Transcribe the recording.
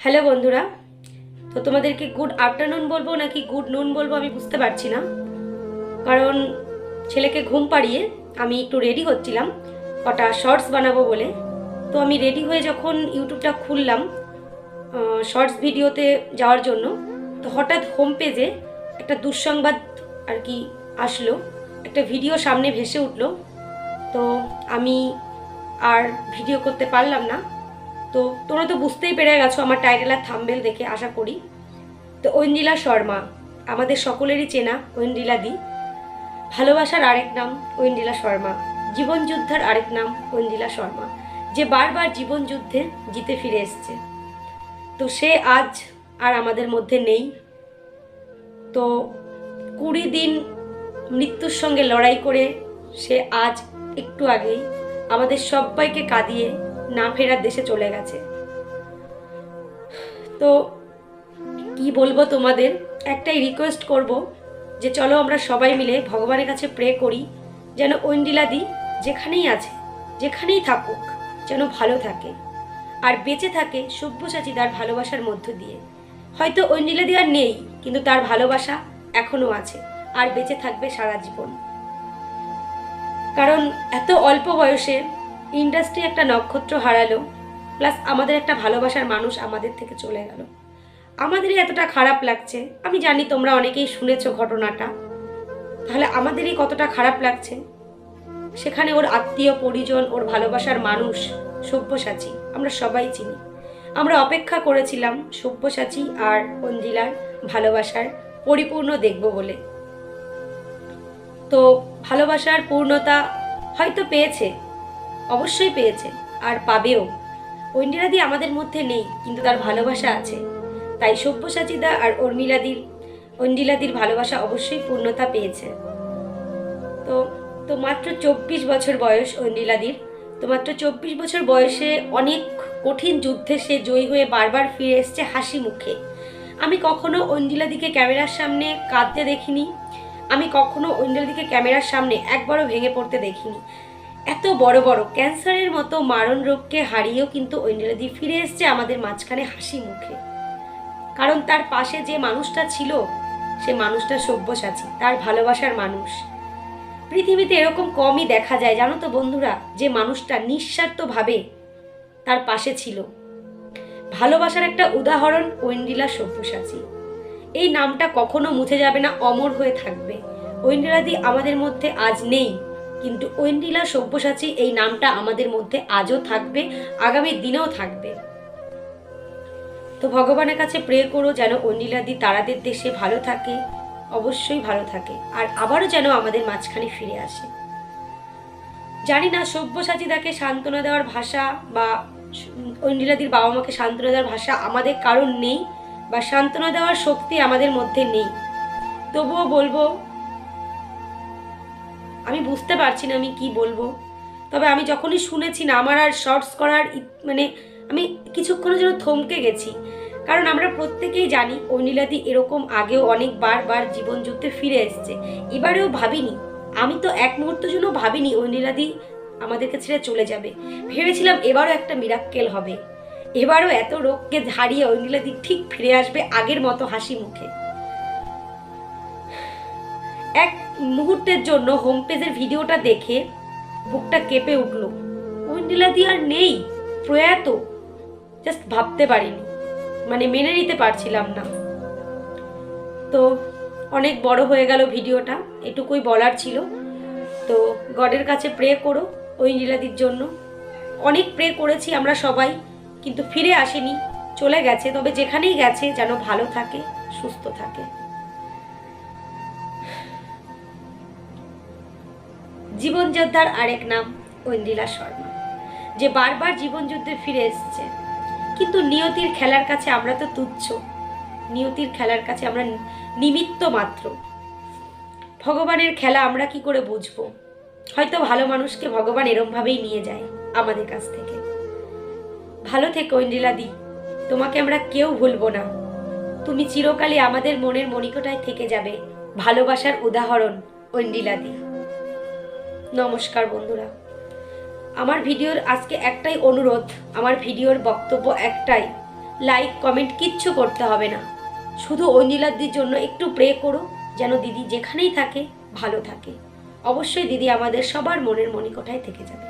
Hello বন্ধুরা, তো তোমাদেরকে গুড আফটারনুন বলবো নাকি গুড নুন বলবো আমি বুঝতে পারছি না। কারণ ছেলেকে ঘুম পাড়িয়ে আমি একটু রেডি হচ্ছিলাম কটা শর্টস বানাবো বলে। তো আমি রেডি হয়ে যখন ইউটিউবটা খুললাম শর্টস ভিডিওতে যাওয়ার জন্য, তো হঠাৎ হোম পেজে একটা দুঃসংবাদ আর কি আসলো, একটা ভিডিও সামনে ভেসে উঠলো। তো আমি আর ভিডিও করতে পারলাম না। তো তোমরা তো বুঝতেই পেরে গেছো আমার টাইটেল আর থাম্বনেল দেখে, আশা করি। তো ঐন্দ্রিলা শর্মা, আমাদের সকলেরই চেনা ঐন্দ্রিলা দি, ভালোবাসার আরেক নাম ঐন্দ্রিলা শর্মা, জীবন যুদ্ধের আরেক নাম ঐন্দ্রিলা শর্মা, যে বারবার জীবন যুদ্ধে জিতে ফিরে এসছে। তো সে আজ আর আমাদের মধ্যে নেই। তো 20 দিন মৃত্যুর সঙ্গে লড়াই করে সে আজ একটু আগেই আমাদের সবাইকে কাঁদিয়ে না ফেরার দেশে চলে গেছে। তো কি বলবো তোমাদের, একটাই রিকোয়েস্ট করব যে চলো আমরা সবাই মিলে ভগবানের কাছে প্রে করি যেন ঐন্দ্রিলা দি যেখানেই আছে, যেখানেই থাকুক, যেন ভালো থাকে আর বেঁচে থাকে সব্যসাচীদার ভালোবাসার মধ্য দিয়ে। হয়তো ঐন্দ্রিলা দি আর নেই, কিন্তু তার ভালোবাসা এখনো আছে আর বেঁচে থাকবে সারা জীবন। কারণ এত অল্প বয়সে ইন্ডাস্ট্রি একটা নক্ষত্র হারালো, প্লাস আমাদের একটা ভালোবাসার মানুষ আমাদের থেকে চলে গেল। আমাদেরই এতটা খারাপ লাগছে, আমি জানি তোমরা অনেকেই শুনেছো ঘটনাটা, তাহলে আমাদেরই কতটা খারাপ লাগছে। সেখানে ওর আত্মীয় পরিজন, ওর ভালোবাসার মানুষ সব্যসাচী আমরা সবাই চিনি। আমরা অপেক্ষা করেছিলাম সব্যসাচী আর ঐন্দ্রিলার ভালোবাসার পরিপূর্ণ দেখব বলে। তো ভালোবাসার পূর্ণতা হয়তো পেয়েছে, অবশ্যই পেয়েছে আর পাবেও। ঐন্দ্রিলা দি আমাদের মধ্যে নেই, কিন্তু তার ভালোবাসা আছে। তাই সব্যসাচীদা আর ঐন্দ্রিলাদির ভালোবাসা অবশ্যই পূর্ণতা পেয়েছে। তো তো মাত্র 24 বছর বয়স ঐন্দ্রিলাদির। তো মাত্র 24 বছর বয়সে অনেক কঠিন যুদ্ধে সে জয়ী হয়ে বারবার ফিরে এসছে হাসি মুখে। আমি কখনো ঐন্দ্রিলাদিকে ক্যামেরার সামনে কাঁদতে দেখিনি, আমি কখনো ঐন্দ্রিলাদিকে ক্যামেরার সামনে একবারও ভেঙে পড়তে দেখিনি। এত বড় বড় ক্যান্সারের মতো মারণ রোগকে হারিয়েও কিন্তু ঐন্দ্রিলাদি ফিরে এসছে আমাদের মাঝখানে হাসি মুখে। কারণ তার পাশে যে মানুষটা ছিল, সে মানুষটা সব্যসাচী, তার ভালোবাসার মানুষ। পৃথিবীতে এরকম কমই দেখা যায় জানো তো বন্ধুরা, যে মানুষটা নিঃস্বার্থভাবে তার পাশে ছিল। ভালোবাসার একটা উদাহরণ ঐন্দ্রিলা সব্যসাচী। এই নামটা কখনো মুছে যাবে না, অমর হয়ে থাকবে। ঐন্দ্রিলা দি আমাদের মধ্যে আজ নেই, কিন্তু ঐন্দ্রিলা সব্যসাচী এই নামটা আমাদের মধ্যে আজও থাকবে, আগামী দিনেও থাকবে। তো ভগবানের কাছে প্রে করো যেন ঐন্দ্রিলা দি তারাদের দেশে ভালো থাকে, অবশ্যই ভালো থাকে, আর আবারও যেন আমাদের মাঝখানে ফিরে আসে। জানি না সব্যসাচীদাকে সান্ত্বনা দেওয়ার ভাষা বা ঐন্দ্রিলা দির বাবা মাকে সান্ত্বনা দেওয়ার ভাষা আমাদের কারণ নেই, বা সান্ত্বনা দেওয়ার শক্তি আমাদের মধ্যে নেই। তবুও বলবো, আমি বুঝতে পারছি না আমি কি বলবো। তবে আমি যখনই শুনেছি না, আমার আর শর্টস করার মানে আমি কিছুক্ষণের জন্য থমকে গেছি। কারণ আমরা প্রত্যেকেই জানি ঐন্দ্রিলা দি এরকম আগেও অনেকবার জীবন যুদ্ধে ফিরে এসছে। এবারেও ভাবিনি, আমি তো এক মুহূর্তের জন্য ভাবিনি ঐন্দ্রিলা দি আমাদেরকে ছেড়ে চলে যাবে। ভেবেছিলাম এবারও একটা মিরাক্কেল হবে, এবারও এত রোগকে হারিয়ে ঐন্দ্রিলা দি ঠিক ফিরে আসবে আগের মতো হাসি মুখে। এক মুহূর্তের জন্য হোম পেজের ভিডিওটা দেখে বুকটা কেঁপে উঠল। ঐন্দ্রিলা দি আর নেই, প্রয়াত। জাস্ট ভাবতে পারিনি, মানে মেনে নিতে পারছিলাম না। তো অনেক বড় হয়ে গেল ভিডিওটা, এটুকুই বলার ছিল। তো গডের কাছে প্রে করো ঐন্দ্রিলা দির জন্য। অনেক প্রে করেছি আমরা সবাই, কিন্তু ফিরে আসেনি, চলে গেছে। তবে যেখানেই গেছে যেন ভালো থাকে, সুস্থ থাকে। জীবন যোদ্ধার আরেক নাম ঐন্দ্রিলা শর্মা, যে বারবার জীবন যুদ্ধে ফিরে এসছে। কিন্তু নিয়তির খেলার কাছে আমরা তো তুচ্ছ, নিয়তির খেলার কাছে আমরা নিমিত্ত মাত্র। ভগবানের খেলা আমরা কি করে বুঝবো? হয়তো ভালো মানুষকে ভগবান এরমভাবেই নিয়ে যায় আমাদের কাছ থেকে। ভালো থেকো ঐন্দ্রিলা দি, তোমাকে আমরা কেউ ভুলবো না। তুমি চিরকালই আমাদের মনের মণিকোঠায় থেকে যাবে, ভালোবাসার উদাহরণ ঐন্দ্রিলা দি। নমস্কার বন্ধুরা। আমার ভিডিওর আজকে একটাই অনুরোধ, আমার ভিডিওর বক্তব্য একটাই, লাইক কমেন্ট কিচ্ছু করতে হবে না, শুধু ঐন্দ্রিলাদির জন্য একটু প্রে করো যেন দিদি যেখানেই থাকে ভালো থাকে। অবশ্যই দিদি আমাদের সবার মনের মণিকোঠায় থেকে যাবে।